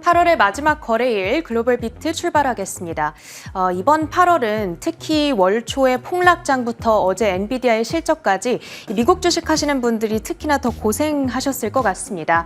8월의 마지막 거래일 글로벌 비트 출발하겠습니다. 이번 8월은 특히 월 초의 폭락장부터 어제 엔비디아의 실적까지 미국 주식 하시는 분들이 특히나 더 고생하셨을 것 같습니다.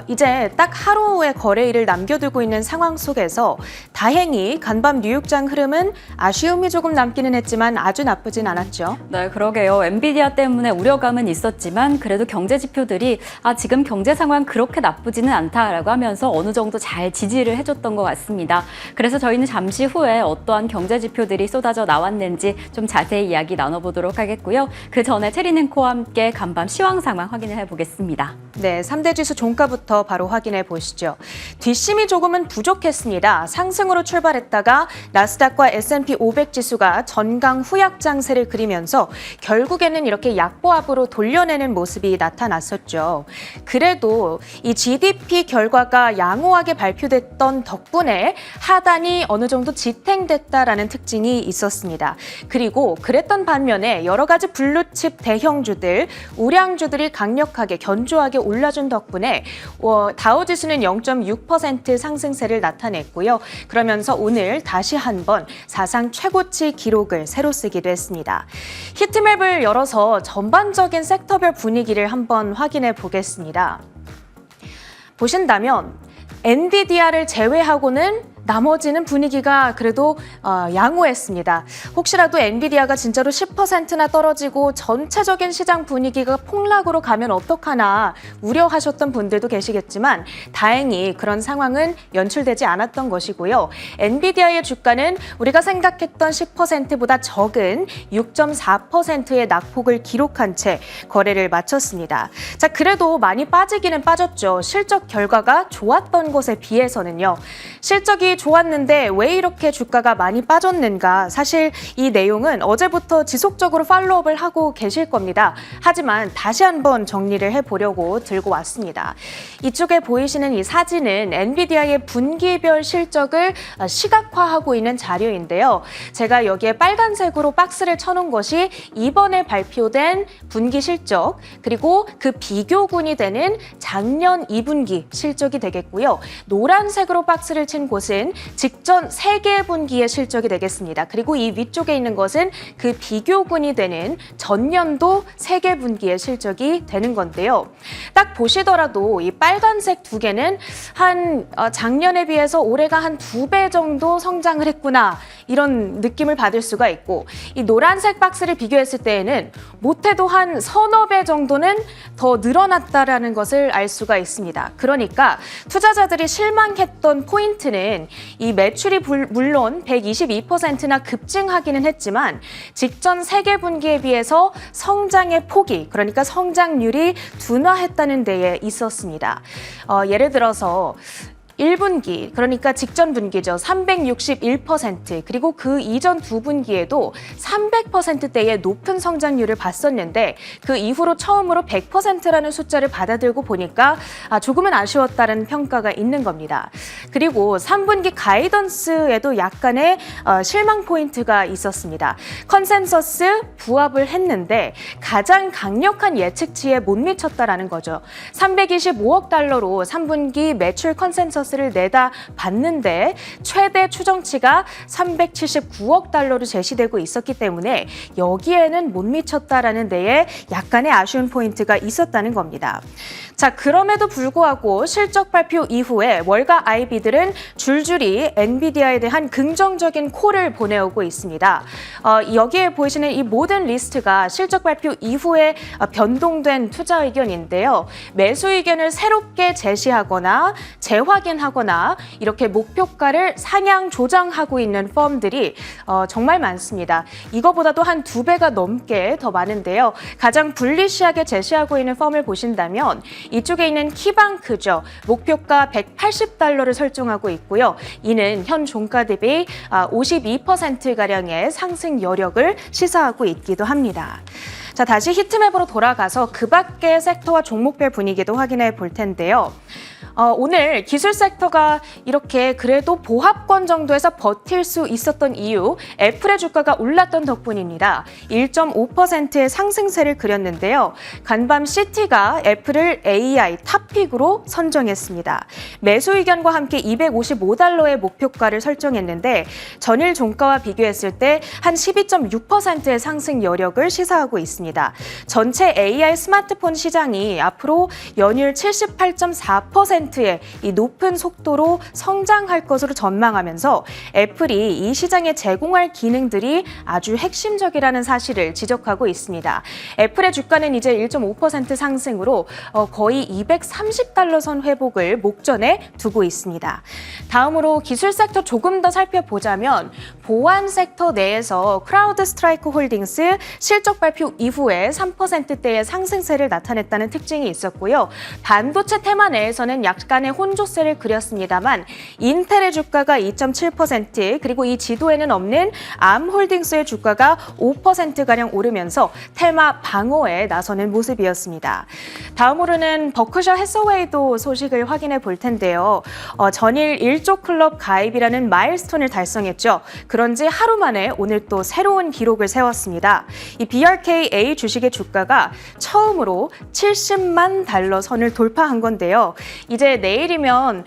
이제 딱 하루의 거래일을 남겨두고 있는 상황 속에서 다행히 간밤 뉴욕장 흐름은 아쉬움이 조금 남기는 했지만 아주 나쁘진 않았죠. 네, 그러게요. 엔비디아 때문에 우려감은 있었지만 그래도 경제 지표들이 지금 경제 상황 그렇게 나쁘지는 않다라고 하면서 어느 정도 잘 지지를 해줬던 것 같습니다. 그래서 저희는 잠시 후에 어떠한 경제 지표들이 쏟아져 나왔는지 좀 자세히 이야기 나눠보도록 하겠고요. 그 전에 체리넨코와 함께 간밤 시황 상황 확인을 해보겠습니다. 네, 3대 지수 종가부터 바로 확인해 보시죠. 뒷심이 조금은 부족했습니다. 상승으로 출발했다가 나스닥과 S&P 500 지수가 전강 후약 장세를 그리면서 결국에는 이렇게 약보합으로 돌려내는 모습이 나타났었죠. 그래도 이 GDP 결과가 양호하게 발표됐던 덕분에 하단이 어느 정도 지탱됐다라는 특징이 있었습니다. 그리고 그랬던 반면에 여러 가지 블루칩 대형주들, 우량주들이 강력하게 견조하게 올라준 덕분에 다우지수는 0.6% 상승세를 나타냈고요. 그러면서 오늘 다시 한번 사상 최고치 기록을 새로 쓰기도 했습니다. 히트맵을 열어서 전반적인 섹터별 분위기를 한번 확인해 보겠습니다. 보신다면 엔비디아를 제외하고는 나머지는 분위기가 그래도 양호했습니다. 혹시라도 엔비디아가 진짜로 10%나 떨어지고 전체적인 시장 분위기가 폭락으로 가면 어떡하나 우려하셨던 분들도 계시겠지만 다행히 그런 상황은 연출되지 않았던 것이고요. 엔비디아의 주가는 우리가 생각했던 10%보다 적은 6.4%의 낙폭을 기록한 채 거래를 마쳤습니다. 자, 그래도 많이 빠지기는 빠졌죠. 실적 결과가 좋았던 것에 비해서는요. 실적이 좋았는데 왜 이렇게 주가가 많이 빠졌는가? 사실 이 내용은 어제부터 지속적으로 팔로우업을 하고 계실 겁니다. 하지만 다시 한번 정리를 해보려고 들고 왔습니다. 이쪽에 보이시는 이 사진은 엔비디아의 분기별 실적을 시각화하고 있는 자료인데요. 제가 여기에 빨간색으로 박스를 쳐놓은 것이 이번에 발표된 분기 실적, 그리고 그 비교군이 되는 작년 2분기 실적이 되겠고요. 노란색으로 박스를 친 곳은 직전 3개 분기의 실적이 되겠습니다. 그리고 이 위쪽에 있는 것은 그 비교군이 되는 전년도 3개 분기의 실적이 되는 건데요. 딱 보시더라도 이 빨간색 두 개는 작년에 비해서 올해가 한 2배 정도 성장을 했구나, 이런 느낌을 받을 수가 있고, 이 노란색 박스를 비교했을 때에는 못해도 한 서너 배 정도는 더 늘어났다라는 것을 알 수가 있습니다. 그러니까 투자자들이 실망했던 포인트는 이 매출이 물론 122%나 급증하기는 했지만 직전 3개 분기에 비해서 성장의 폭이, 그러니까 성장률이 둔화했다는 데에 있었습니다. 예를 들어서 1분기, 그러니까 직전 분기죠. 361%, 그리고 그 이전 두 분기에도 300%대의 높은 성장률을 봤었는데 그 이후로 처음으로 100%라는 숫자를 받아들고 보니까 조금은 아쉬웠다는 평가가 있는 겁니다. 그리고 3분기 가이던스에도 약간의 실망 포인트가 있었습니다. 컨센서스 부합을 했는데 가장 강력한 예측치에 못 미쳤다라는 거죠. 325억 달러로 3분기 매출 컨센서스 를 내다 봤는데 최대 추정치가 379억 달러로 제시되고 있었기 때문에 여기에는 못 미쳤다라는 데에 약간의 아쉬운 포인트가 있었다는 겁니다. 자, 그럼에도 불구하고 실적 발표 이후에 월가 IB들은 줄줄이 엔비디아에 대한 긍정적인 콜을 보내오고 있습니다. 여기에 보이시는 이 모든 리스트가 실적 발표 이후에 변동된 투자 의견인데요. 매수 의견을 새롭게 제시하거나 재확인하거나 이렇게 목표가를 상향 조정하고 있는 펌들이 정말 많습니다. 이거보다도 한 2배가 넘게 더 많은데요. 가장 불리시하게 제시하고 있는 펌을 보신다면 이쪽에 있는 키방크죠. 목표가 180달러를 설정하고 있고요. 이는 현 종가 대비 52%가량의 상승 여력을 시사하고 있기도 합니다. 자, 다시 히트맵으로 돌아가서 그 밖의 섹터와 종목별 분위기도 확인해 볼 텐데요. 오늘 기술 섹터가 이렇게 그래도 보합권 정도에서 버틸 수 있었던 이유, 애플의 주가가 올랐던 덕분입니다. 1.5%의 상승세를 그렸는데요. 간밤 시티가 애플을 AI 탑픽으로 선정했습니다. 매수 의견과 함께 255달러의 목표가를 설정했는데 전일 종가와 비교했을 때 한 12.6%의 상승 여력을 시사하고 있습니다. 전체 AI 스마트폰 시장이 앞으로 연율 78.4%의 이 높은 속도로 성장할 것으로 전망하면서 애플이 이 시장에 제공할 기능들이 아주 핵심적이라는 사실을 지적하고 있습니다. 애플의 주가는 이제 1.5% 상승으로 거의 230달러 선 회복을 목전에 두고 있습니다. 다음으로 기술 섹터 조금 더 살펴보자면 보안 섹터 내에서 크라우드 스트라이크 홀딩스 실적 발표 이후에 3%대의 상승세를 나타냈다는 특징이 있었고요. 반도체 테마 내에서는 약간의 혼조세를 그렸습니다만 인텔의 주가가 2.7% 그리고 이 지도에는 없는 암홀딩스의 주가가 5%가량 오르면서 테마 방어에 나서는 모습이었습니다. 다음으로는 버크셔 해서웨이도 소식을 확인해 볼 텐데요. 전일 1조 클럽 가입이라는 마일스톤을 달성했죠. 그런지 하루 만에 오늘 또 새로운 기록을 세웠습니다. 이 BRKA 주식의 주가가 처음으로 70만 달러 선을 돌파한 건데요. 이제 내일이면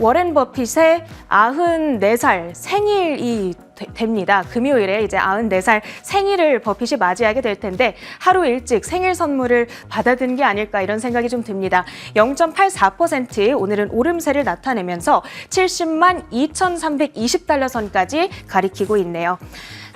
워렌 버핏의 94살 생일이 됩니다. 금요일에 이제 94살 생일을 버핏이 맞이하게 될 텐데 하루 일찍 생일 선물을 받아든 게 아닐까 이런 생각이 좀 듭니다. 0.84% 오늘은 오름세를 나타내면서 70만 2,320달러 선까지 가리키고 있네요.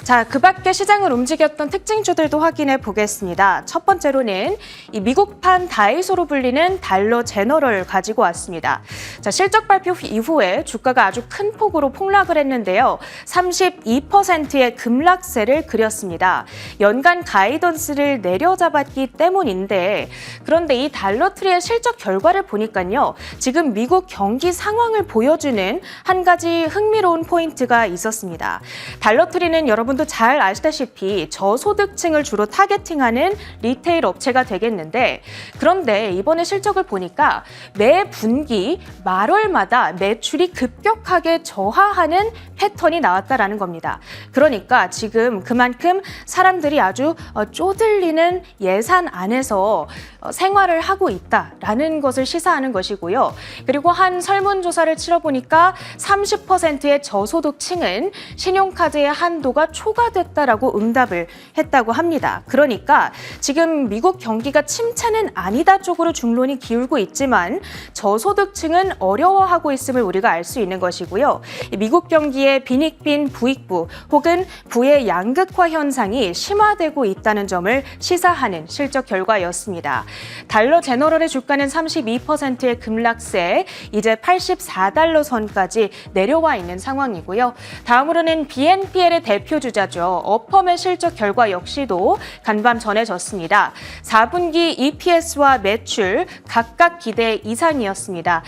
자, 그 밖에 시장을 움직였던 특징주들도 확인해 보겠습니다. 첫 번째로는 이 미국판 다이소로 불리는 달러 제너럴 가지고 왔습니다. 자, 실적 발표 이후에 주가가 아주 큰 폭으로 폭락을 했는데요. 32%의 급락세를 그렸습니다. 연간 가이던스를 내려잡았기 때문인데 그런데 이 달러트리의 실적 결과를 보니까요. 지금 미국 경기 상황을 보여주는 한 가지 흥미로운 포인트가 있었습니다. 달러트리는 여러분도 잘 아시다시피 저소득층을 주로 타겟팅하는 리테일 업체가 되겠는데 그런데 이번에 실적을 보니까 매 분기 말월마다 매출이 급격하게 저하하는 패턴이 나왔다라는 겁니다. 그러니까 지금 그만큼 사람들이 아주 쪼들리는 예산 안에서 생활을 하고 있다라는 것을 시사하는 것이고요. 그리고 한 설문조사를 치러보니까 30%의 저소득층은 신용카드의 한도가 초과됐다라고 응답을 했다고 합니다. 그러니까 지금 미국 경기가 침체는 아니다 쪽으로 중론이 기울고 있지만 저소득층은 어려워하고 있음을 우리가 알 수 있는 것이고요. 미국 경기의 빈익빈 부익부 혹은 부의 양극화 현상이 심화되고 있다는 점을 시사하는 실적 결과였습니다. 달러 제너럴의 주가는 32%의 급락세, 이제 84달러 선까지 내려와 있는 상황이고요. 다음으로는 BNPL의 대표 주자죠. 어펌의 실적 결과 역시도 간밤 전해졌습니다. 4분기 EPS와 매출 각각 기대 이상이었습니다.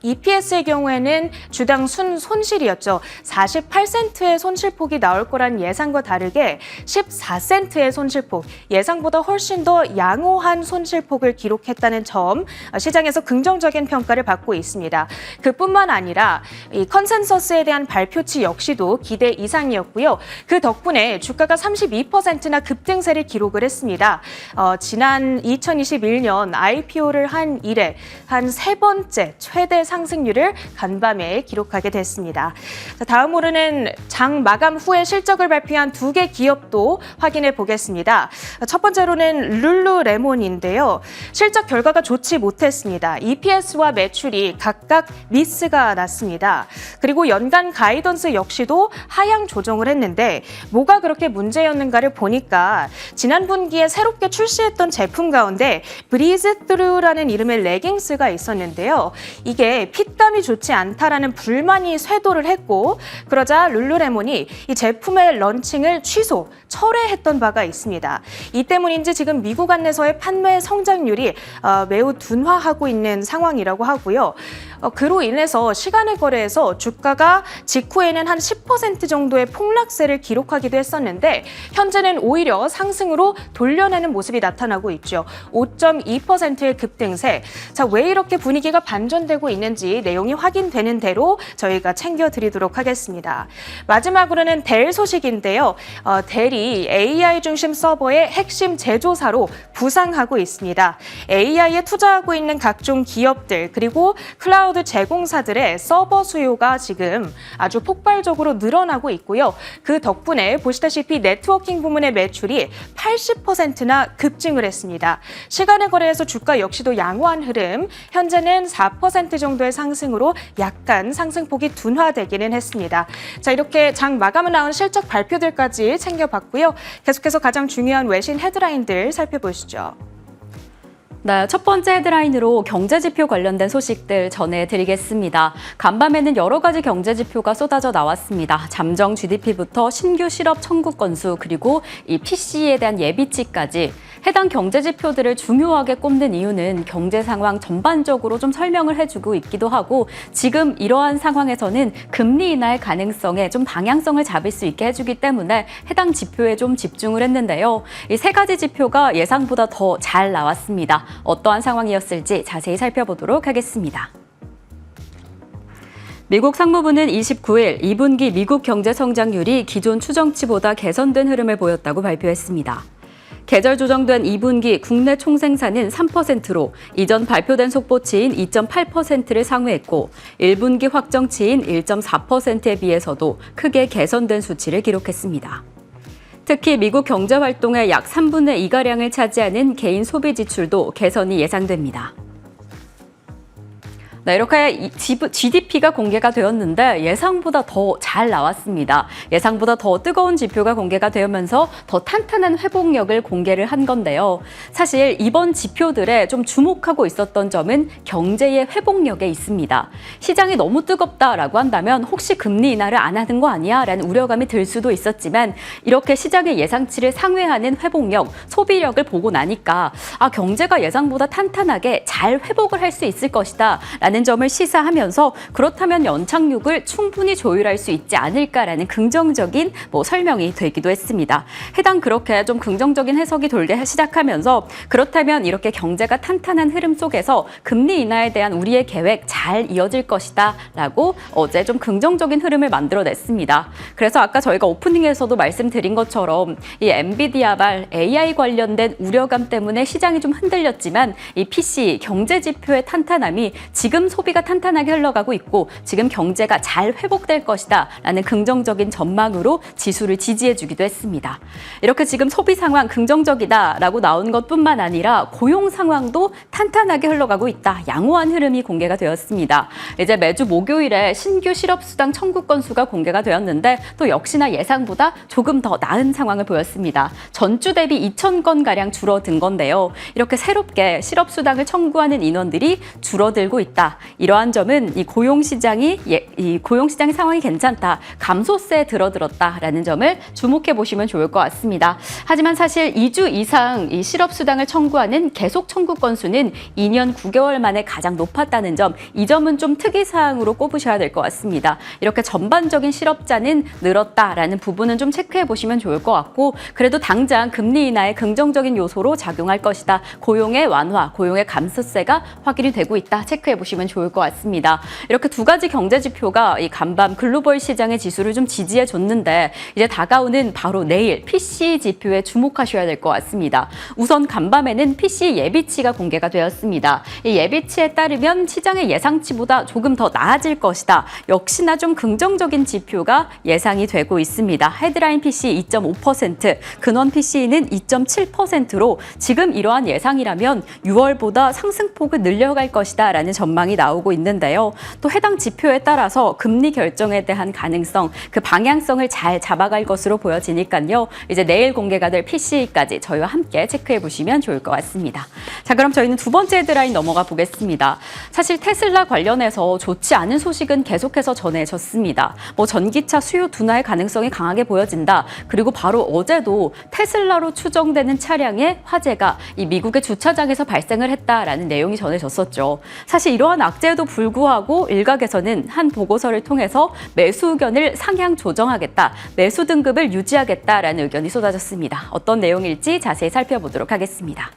EPS의 경우에는 주당 손실이었죠. 48센트의 손실폭이 나올 거란 예상과 다르게 14센트의 손실폭, 예상보다 훨씬 더 양호한 손실폭을 기록했다는 점, 시장에서 긍정적인 평가를 받고 있습니다. 그뿐만 아니라 이 컨센서스에 대한 발표치 역시도 기대 이상이었고요. 그 덕분에 주가가 32%나 급등세를 기록을 했습니다. 지난 2021년 IPO를 한 이래 한 세 번째 최대 상승률을 간밤에 기록하게 됐습니다. 자, 다음으로는 장 마감 후에 실적을 발표한 두 개 기업도 확인해 보겠습니다. 첫 번째로는 룰루레몬인데요. 실적 결과가 좋지 못했습니다. EPS와 매출이 각각 미스가 났습니다. 그리고 연간 가이던스 역시도 하향 조정을 했는데 뭐가 그렇게 문제였는가를 보니까 지난 분기에 새롭게 출시했던 제품 가운데 브리즈 트루라는 이름의 레깅스가 있었는데요. 이게 때문에 핏감이 좋지 않다라는 불만이 쇄도를 했고 그러자 룰루레몬이 이 제품의 런칭을 철회했던 바가 있습니다. 이 때문인지 지금 미국 안에서의 판매 성장률이 매우 둔화하고 있는 상황이라고 하고요. 그로 인해서 시간의 거래에서 주가가 직후에는 한 10% 정도의 폭락세를 기록하기도 했었는데 현재는 오히려 상승으로 돌려내는 모습이 나타나고 있죠. 5.2%의 급등세. 자, 왜 이렇게 분위기가 반전되고 있는지 내용이 확인되는 대로 저희가 챙겨드리도록 하겠습니다. 마지막으로는 델 소식인데요. 델이 AI 중심 서버의 핵심 제조사로 부상하고 있습니다. AI에 투자하고 있는 각종 기업들 그리고 클라우드 제공사들의 서버 수요가 지금 아주 폭발적으로 늘어나고 있고요. 그 덕분에 보시다시피 네트워킹 부문의 매출이 80%나 급증을 했습니다. 시간의 거래에서 주가 역시도 양호한 흐름, 현재는 4% 정도의 상승으로 약간 상승폭이 둔화되기는 했습니다. 자, 이렇게 장 마감을 나온 실적 발표들까지 챙겨봤고요. 계속해서 가장 중요한 외신 헤드라인들 살펴보시죠. 네, 첫 번째 헤드라인으로 경제지표 관련된 소식들 전해드리겠습니다. 간밤에는 여러 가지 경제지표가 쏟아져 나왔습니다. 잠정 GDP부터 신규 실업 청구 건수 그리고 이 PC에 대한 예비치까지 해당 경제지표들을 중요하게 꼽는 이유는 경제 상황 전반적으로 좀 설명을 해주고 있기도 하고 지금 이러한 상황에서는 금리 인하의 가능성에 좀 방향성을 잡을 수 있게 해주기 때문에 해당 지표에 좀 집중을 했는데요. 이 세 가지 지표가 예상보다 더 잘 나왔습니다. 어떠한 상황이었을지 자세히 살펴보도록 하겠습니다. 미국 상무부는 29일 2분기 미국 경제 성장률이 기존 추정치보다 개선된 흐름을 보였다고 발표했습니다. 계절 조정된 2분기 국내 총생산은 3%로 이전 발표된 속보치인 2.8%를 상회했고 1분기 확정치인 1.4%에 비해서도 크게 개선된 수치를 기록했습니다. 특히 미국 경제활동의 약 3분의 2가량을 차지하는 개인 소비 지출도 개선이 예상됩니다. 네, 이렇게 GDP가 공개가 되었는데 예상보다 더 잘 나왔습니다. 예상보다 더 뜨거운 지표가 공개가 되면서 더 탄탄한 회복력을 공개를 한 건데요. 사실 이번 지표들에 좀 주목하고 있었던 점은 경제의 회복력에 있습니다. 시장이 너무 뜨겁다라고 한다면 혹시 금리 인하를 안 하는 거 아니야? 라는 우려감이 들 수도 있었지만 이렇게 시장의 예상치를 상회하는 회복력, 소비력을 보고 나니까 경제가 예상보다 탄탄하게 잘 회복을 할 수 있을 것이다 라는 점을 시사하면서 그렇다면 연착륙을 충분히 조율할 수 있지 않을까라는 긍정적인 설명이 되기도 했습니다. 해당 그렇게 좀 긍정적인 해석이 돌기 시작하면서 그렇다면 이렇게 경제가 탄탄한 흐름 속에서 금리 인하에 대한 우리의 계획 잘 이어질 것이다 라고 어제 좀 긍정적인 흐름을 만들어냈습니다. 그래서 아까 저희가 오프닝에서도 말씀드린 것처럼 이 엔비디아발 AI 관련된 우려감 때문에 시장이 좀 흔들렸지만 이 PC 경제 지표의 탄탄함이 지금 소비가 탄탄하게 흘러가고 있고 지금 경제가 잘 회복될 것이다 라는 긍정적인 전망으로 지수를 지지해주기도 했습니다. 이렇게 지금 소비 상황 긍정적이다 라고 나온 것뿐만 아니라 고용 상황도 탄탄하게 흘러가고 있다. 양호한 흐름이 공개가 되었습니다. 이제 매주 목요일에 신규 실업수당 청구 건수가 공개가 되었는데 또 역시나 예상보다 조금 더 나은 상황을 보였습니다. 전주 대비 2,000건가량 줄어든 건데요. 이렇게 새롭게 실업수당을 청구하는 인원들이 줄어들고 있다. 이러한 점은 이 고용시장의 상황이 괜찮다. 감소세에 들어들었다라는 점을 주목해 보시면 좋을 것 같습니다. 하지만 사실 2주 이상 이 실업수당을 청구하는 계속 청구 건수는 2년 9개월 만에 가장 높았다는 점, 이 점은 좀 특이사항으로 꼽으셔야 될 것 같습니다. 이렇게 전반적인 실업자는 늘었다라는 부분은 좀 체크해 보시면 좋을 것 같고 그래도 당장 금리 인하의 긍정적인 요소로 작용할 것이다. 고용의 완화, 고용의 감소세가 확인이 되고 있다. 체크해 보시면 좋을 것 같습니다. 이렇게 두 가지 경제 지표가 이 간밤 글로벌 시장의 지수를 좀 지지해 줬는데 이제 다가오는 바로 내일 PC 지표에 주목하셔야 될 것 같습니다. 우선 간밤에는 PC 예비치가 공개가 되었습니다. 이 예비치에 따르면 시장의 예상치보다 조금 더 나아질 것이다. 역시나 좀 긍정적인 지표가 예상이 되고 있습니다. 헤드라인 PC 2.5%, 근원 PC는 2.7%로 지금 이러한 예상이라면 6월보다 상승폭을 늘려갈 것이다 라는 전망이 전망이 나오고 있는데요. 또 해당 지표에 따라서 금리 결정에 대한 가능성, 그 방향성을 잘 잡아갈 것으로 보여지니까요. 이제 내일 공개가 될 PCE까지 저희와 함께 체크해 보시면 좋을 것 같습니다. 자, 그럼 저희는 두 번째 헤드라인 넘어가 보겠습니다. 사실 테슬라 관련해서 좋지 않은 소식은 계속해서 전해졌습니다. 전기차 수요 둔화의 가능성이 강하게 보여진다. 그리고 바로 어제도 테슬라로 추정되는 차량의 화재가 이 미국의 주차장에서 발생을 했다라는 내용이 전해졌었죠. 사실 이러한 악재에도 불구하고 일각에서는 한 보고서를 통해서 매수 의견을 상향 조정하겠다, 매수 등급을 유지하겠다라는 의견이 쏟아졌습니다. 어떤 내용일지 자세히 살펴보도록 하겠습니다.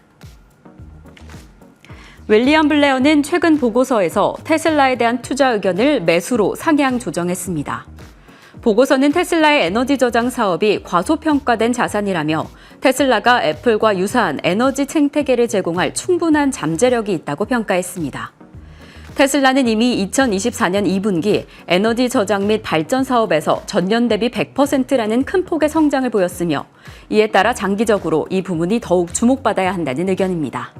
윌리엄 블레어는 최근 보고서에서 테슬라에 대한 투자 의견을 매수로 상향 조정했습니다. 보고서는 테슬라의 에너지 저장 사업이 과소평가된 자산이라며 테슬라가 애플과 유사한 에너지 생태계를 제공할 충분한 잠재력이 있다고 평가했습니다. 테슬라는 이미 2024년 2분기 에너지 저장 및 발전 사업에서 전년 대비 100%라는 큰 폭의 성장을 보였으며 이에 따라 장기적으로 이 부문이 더욱 주목받아야 한다는 의견입니다.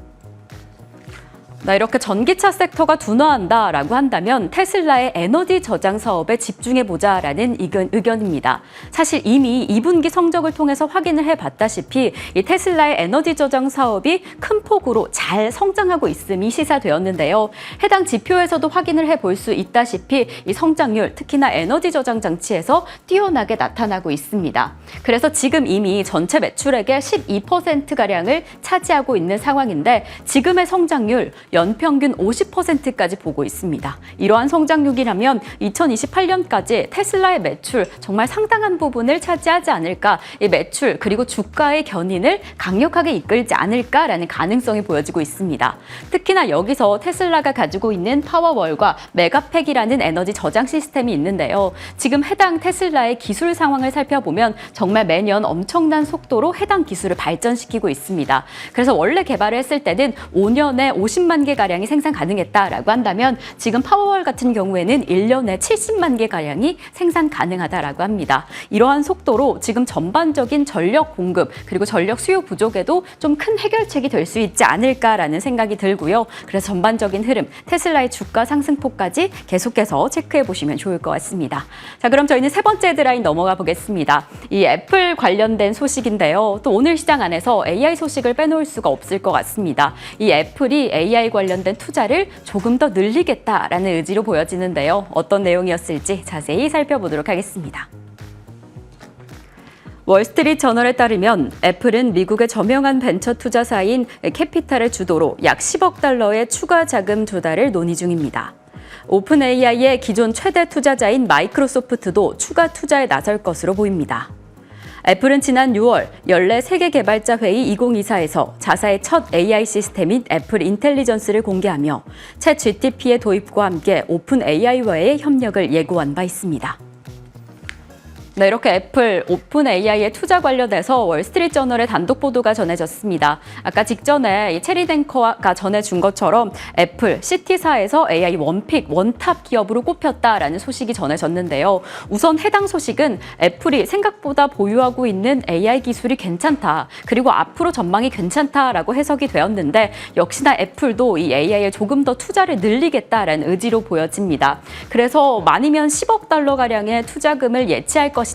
이렇게 전기차 섹터가 둔화한다라고 한다면 테슬라의 에너지 저장 사업에 집중해보자라는 의견입니다. 사실 이미 2분기 성적을 통해서 확인을 해봤다시피 이 테슬라의 에너지 저장 사업이 큰 폭으로 잘 성장하고 있음이 시사되었는데요. 해당 지표에서도 확인을 해볼 수 있다시피 이 성장률, 특히나 에너지 저장 장치에서 뛰어나게 나타나고 있습니다. 그래서 지금 이미 전체 매출액의 12%가량을 차지하고 있는 상황인데 지금의 성장률 연평균 50%까지 보고 있습니다. 이러한 성장률이라면 2028년까지 테슬라의 매출 정말 상당한 부분을 차지하지 않을까, 이 매출 그리고 주가의 견인을 강력하게 이끌지 않을까라는 가능성이 보여지고 있습니다. 특히나 여기서 테슬라가 가지고 있는 파워월과 메가팩이라는 에너지 저장 시스템이 있는데요. 지금 해당 테슬라의 기술 상황을 살펴보면 정말 매년 엄청난 속도로 해당 기술을 발전시키고 있습니다. 그래서 원래 개발을 했을 때는 5년에 50만 개가량이 생산 가능했다라고 한다면 지금 파워월 같은 경우에는 1년에 70만 개가량이 생산 가능하다라고 합니다. 이러한 속도로 지금 전반적인 전력 공급 그리고 전력 수요 부족에도 좀 큰 해결책이 될 수 있지 않을까라는 생각이 들고요. 그래서 전반적인 흐름, 테슬라의 주가 상승폭까지 계속해서 체크해 보시면 좋을 것 같습니다. 자, 그럼 저희는 세 번째 헤드라인 넘어가 보겠습니다. 이 애플 관련된 소식인데요. 또 오늘 시장 안에서 AI 소식을 빼놓을 수가 없을 것 같습니다. 이 애플이 AI 관련된 투자를 조금 더 늘리겠다라는 의지로 보여지는데요. 어떤 내용이었을지 자세히 살펴보도록 하겠습니다. 월스트리트 저널에 따르면 애플은 미국의 저명한 벤처 투자사인 캐피탈을 주도로 약 10억 달러의 추가 자금 조달을 논의 중입니다. 오픈 AI의 기존 최대 투자자인 마이크로소프트도 추가 투자에 나설 것으로 보입니다. 애플은 지난 6월 연례 세계 개발자 회의 2024에서 자사의 첫 AI 시스템인 애플 인텔리전스를 공개하며 챗 GTP의 도입과 함께 오픈 AI와의 협력을 예고한 바 있습니다. 네, 이렇게 애플 오픈 AI의 투자 관련해서 월스트리트 저널의 단독 보도가 전해졌습니다. 아까 직전에 이 체리 탱커가 전해준 것처럼 애플 C티사에서 AI 원픽, 원탑 기업으로 꼽혔다라는 소식이 전해졌는데요. 우선 해당 소식은 애플이 생각보다 보유하고 있는 AI 기술이 괜찮다, 그리고 앞으로 전망이 괜찮다라고 해석이 되었는데 역시나 애플도 이 AI에 조금 더 투자를 늘리겠다라는 의지로 보여집니다. 그래서 많으면 10억 달러가량의 투자금을 예치할 것이다라는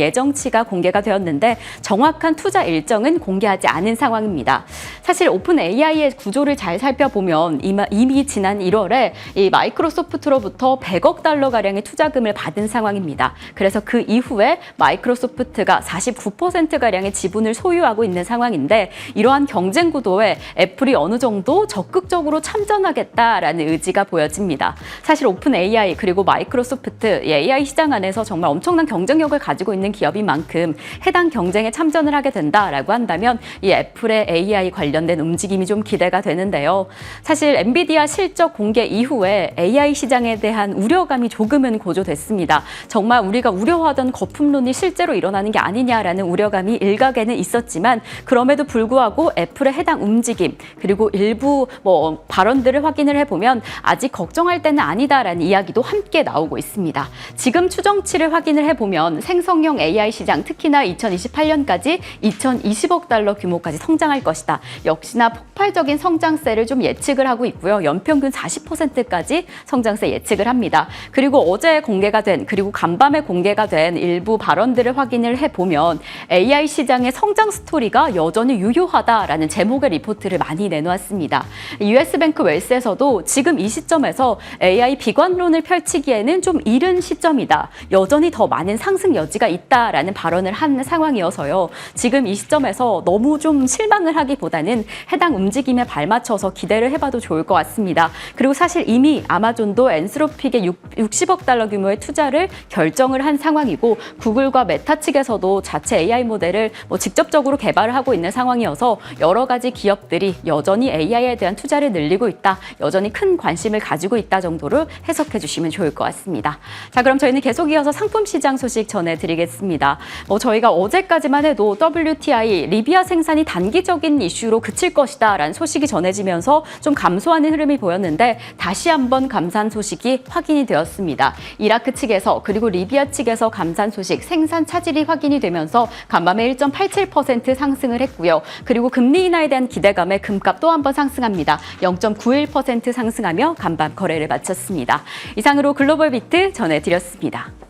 예정치가 공개가 되었는데 정확한 투자 일정은 공개하지 않은 상황입니다. 사실 오픈 AI의 구조를 잘 살펴보면 이미 지난 1월에 이 마이크로소프트로부터 100억 달러가량의 투자금을 받은 상황입니다. 그래서 그 이후에 마이크로소프트가 49%가량의 지분을 소유하고 있는 상황인데 이러한 경쟁 구도에 애플이 어느 정도 적극적으로 참전하겠다라는 의지가 보여집니다. 사실 오픈 AI 그리고 마이크로소프트 AI 시장 안에서 정말 엄청난 경쟁력을 가지고 있는 기업인 만큼 해당 경쟁에 참전을 하게 된다라고 한다면 이 애플의 AI 관련된 움직임이 좀 기대가 되는데요. 사실 엔비디아 실적 공개 이후에 AI 시장에 대한 우려감이 조금은 고조됐습니다. 정말 우리가 우려하던 거품론이 실제로 일어나는 게 아니냐라는 우려감이 일각에는 있었지만 그럼에도 불구하고 애플의 해당 움직임 그리고 일부 발언들을 확인을 해보면 아직 걱정할 때는 아니다라는 이야기도 함께 나오고 있습니다. 지금 추정치를 확인을 해보면 보면 생성형 AI 시장 특히나 2028년까지 2,020억 달러 규모까지 성장할 것이다. 역시나 폭발적인 성장세를 좀 예측을 하고 있고요. 연평균 40%까지 성장세 예측을 합니다. 그리고 어제 공개가 된 그리고 간밤에 공개가 된 일부 발언들을 확인을 해보면 AI 시장의 성장 스토리가 여전히 유효하다라는 제목의 리포트를 많이 내놓았습니다. US뱅크 웰스에서도 지금 이 시점에서 AI 비관론을 펼치기에는 좀 이른 시점이다. 여전히 더 많은 상승 여지가 있다라는 발언을 한 상황이어서요. 지금 이 시점에서 너무 좀 실망을 하기보다는 해당 움직임에 발맞춰서 기대를 해봐도 좋을 것 같습니다. 그리고 사실 이미 아마존도 엔스로픽에 60억 달러 규모의 투자를 결정을 한 상황이고 구글과 메타 측에서도 자체 AI 모델을 직접적으로 개발을 하고 있는 상황이어서 여러 가지 기업들이 여전히 AI에 대한 투자를 늘리고 있다. 여전히 큰 관심을 가지고 있다 정도로 해석해 주시면 좋을 것 같습니다. 자, 그럼 저희는 계속 이어서 상품 시장 소식 전해드리겠습니다. 저희가 어제까지만 해도 WTI 리비아 생산이 단기적인 이슈로 그칠 것이다 라는 소식이 전해지면서 좀 감소하는 흐름이 보였는데 다시 한번 감산 소식이 확인이 되었습니다. 이라크 측에서 그리고 리비아 측에서 감산 소식 생산 차질이 확인이 되면서 간밤에 1.87% 상승을 했고요. 그리고 금리 인하에 대한 기대감에 금값 또 한 번 상승합니다. 0.91% 상승하며 간밤 거래를 마쳤습니다. 이상으로 글로벌 비트 전해드렸습니다.